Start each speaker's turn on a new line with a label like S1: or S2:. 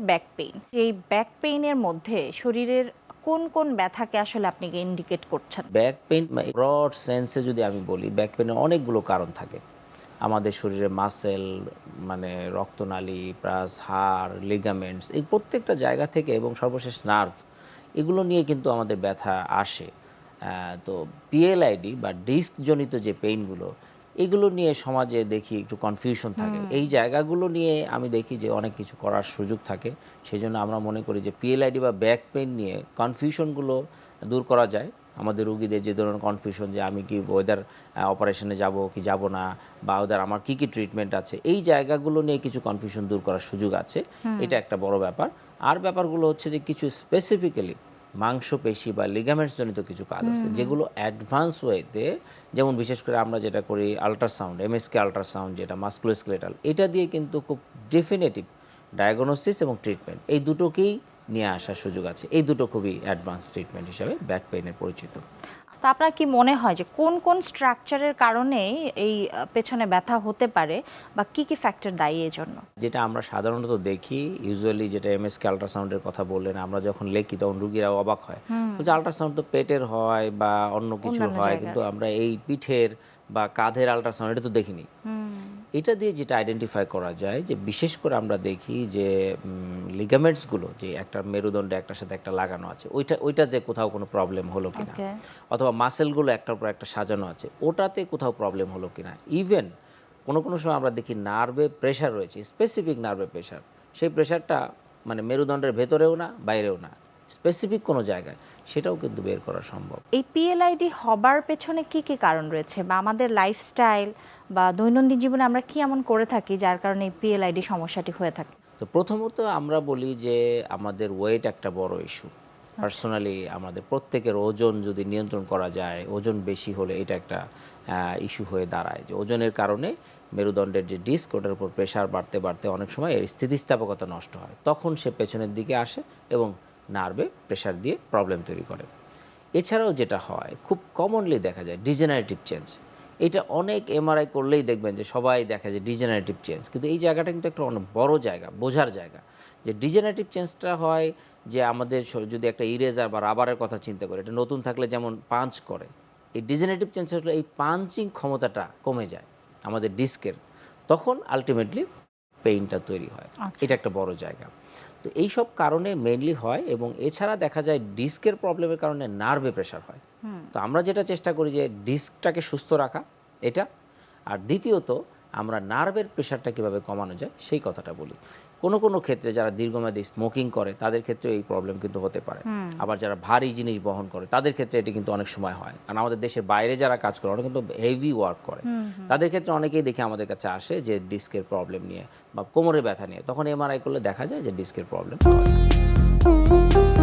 S1: Back pain, এই back পেইনের মধ্যে শরীরের কোন কোন ব্যথাকে আসলে আপনি ইন্ডিকেট করছেন?
S2: ব্যাক পেইন ব্রড সেন্সে যদি আমি বলি, ব্যাক পেইনের অনেকগুলো কারণ থাকে। আমাদের শরীরে মাসেল, মানে রক্তনালী প্লাস হাড়, লিগামেন্টস, এই প্রত্যেকটা জায়গা থেকে এবং সর্বশেষ নার্ভ, এগুলো নিয়ে কিন্তু আমাদের ব্যথা আসে। তো পিএলআইডি বা ডিস্ক জনিত যে পেইনগুলো, এগুলো নিয়ে সমাজে দেখি একটু কনফিউশন থাকে। এই জায়গাগুলো নিয়ে আমি দেখি যে অনেক কিছু করার সুযোগ থাকে। সেই জন্য আমরা মনে করি যে পিএলআইডি বা ব্যাক পেইন নিয়ে কনফিউশনগুলো দূর করা যায়। আমাদের রুগীদের যে ধরনের কনফিউশন যে আমি কি ওদের অপারেশনে যাব কি যাব না, বা ওদের আমার কি কি ট্রিটমেন্ট আছে, এই জায়গাগুলো নিয়ে কিছু কনফিউশন দূর করার সুযোগ আছে। এটা একটা বড় ব্যাপার। আর ব্যাপারগুলো হচ্ছে যে কিছু স্পেসিফিক্যালি মাংসপেশি বা লিগামেন্টস জনিত কিছু কাজ আছে যেগুলো অ্যাডভান্স ওয়েতে, যেমন বিশেষ করে আমরা যেটা করি আল্ট্রাসাউন্ড, এমএসকে আল্ট্রাসাউন্ড, যেটা মাস্কুলোস্কেলেটাল, এটা দিয়ে কিন্তু খুব ডেফিনেটিভ ডায়াগনোসিস এবং ট্রিটমেন্ট এই দুটোকেই নিয়ে আসার সুযোগ আছে। এই দুটো খুবই অ্যাডভান্স ট্রিটমেন্ট হিসাবে ব্যাক পেইনের পরিচিত।
S1: তো আপনার কি মনে হয় যে কোন কোন স্ট্রাকচারের কারণে এই পেছনে ব্যথা হতে পারে বা কি কি ফ্যাক্টর দায়ী এর জন্য?
S2: যেটা আমরা সাধারণত দেখি, ইউজুয়ালি যেটা এমএসকে আল্ট্রাসাউন্ডের কথা বললেন, আমরা যখন লিখি তখন রুগীরা অবাক হয় যে আল্ট্রাসাউন্ড তো পেটের হয় বা অন্য কিছু
S1: অন্যান্য
S2: হয়,
S1: জায়গায়।
S2: কিন্তু আমরা এই পিঠের বা কাঁধের আল্ট্রাসাউন্ড এটা তো দেখিনি। এটা দিয়ে যেটা আইডেন্টিফাই করা যায় যে বিশেষ করে আমরা দেখি যে লিগামেন্টসগুলো যে একটা মেরুদণ্ডে একটার সাথে একটা লাগানো আছে, ওইটা যে কোথাও কোনো প্রবলেম হলো কিনা,
S1: Okay.
S2: অথবা মাসেলগুলো একটার পর একটা সাজানো আছে, ওটাতে কোথাও প্রবলেম হলো কিনা। ইভেন কোনো কোনো সময় আমরা দেখি নার্ভে প্রেশার রয়েছে, স্পেসিফিক নার্ভে প্রেশার, সেই প্রেশারটা মানে মেরুদণ্ডের ভেতরেও না বাইরেও না, স্পেসিফিক কোনো জায়গায়, সেটাও কিন্তু বের করা সম্ভব।
S1: এই পিএলআইডি হবার পেছনে কি কি কারণ রয়েছে বা আমাদের লাইফস্টাইল বা দৈনন্দিন জীবনে আমরা কি এমন করে থাকি যার কারণে এই পিএলআইডি সমস্যাটি হয়ে থাকে?
S2: তো প্রথমত আমরা বলি যে আমাদের ওয়েট একটা বড় ইস্যু। পার্সোনালি আমাদের প্রত্যেকের ওজন যদি নিয়ন্ত্রণ করা যায়, ওজন বেশি হলে এটা একটা ইস্যু হয়ে দাঁড়ায় যে ওজনের কারণে মেরুদণ্ডের যে ডিস্ক, ওটার উপর প্রেশার বাড়তে বাড়তে অনেক সময় এর স্থিতিস্থাপকতা নষ্ট হয়, তখন সে পেছনের দিকে আসে এবং নার্ভে প্রেশার দিয়ে প্রবলেম তৈরি করে। এছাড়াও যেটা হয় খুব কমনলি দেখা যায় ডিজেনারেটিভ চেঞ্জ। এটা অনেক এমআরআই করলেই দেখবেন যে সবাই দেখা যায় ডিজেনারেটিভ চেঞ্জ, কিন্তু এই জায়গাটা কিন্তু একটা অনেক বড় জায়গা, বোঝার জায়গা। যে ডিজেনারেটিভ চেঞ্জটা হয় যে আমাদের যদি একটা ইরেজার বা রাবারের কথা চিন্তা করি, এটা নতুন থাকলে যেমন পাঞ্চ করে, এই ডিজেনারেটিভ চেঞ্জ হলে এই পাঞ্চিং ক্ষমতাটা কমে যায় আমাদের ডিস্কের, তখন আলটিমেটলি পেইনটা তৈরি হয়। এটা একটা বড় জায়গা। তো এই সব কারণে মেইনলি হয়, এবং এছাড়া দেখা যায় ডিস্কের প্রবলেমের কারণে নার্ভে প্রেশার হয়। তো আমরা যেটা চেষ্টা করি যে ডিস্কটাকে সুস্থ রাখা, এটা। আর দ্বিতীয়ত আমরা নার্ভের প্রেশারটা কীভাবে কমানো যায় সেই কথাটা বলি। কোনো কোনো ক্ষেত্রে যারা দীর্ঘমেয়াদী স্মোকিং করে তাদের ক্ষেত্রে এই প্রবলেম কিন্তু হতে পারে। আবার যারা ভারী জিনিস বহন করে তাদের ক্ষেত্রে এটি কিন্তু অনেক সময় হয়, কারণ আমাদের দেশের বাইরে যারা কাজ করে ওরা কিন্তু হেভি ওয়ার্ক করে, তাদের ক্ষেত্রে অনেকেই দেখে আমাদের কাছে আসে যে ডিস্কের প্রবলেম নিয়ে বা কোমরে ব্যথা নিয়ে, তখন এমআরআই করলে দেখা যায় যে ডিস্কের প্রবলেম পাওয়া যায়।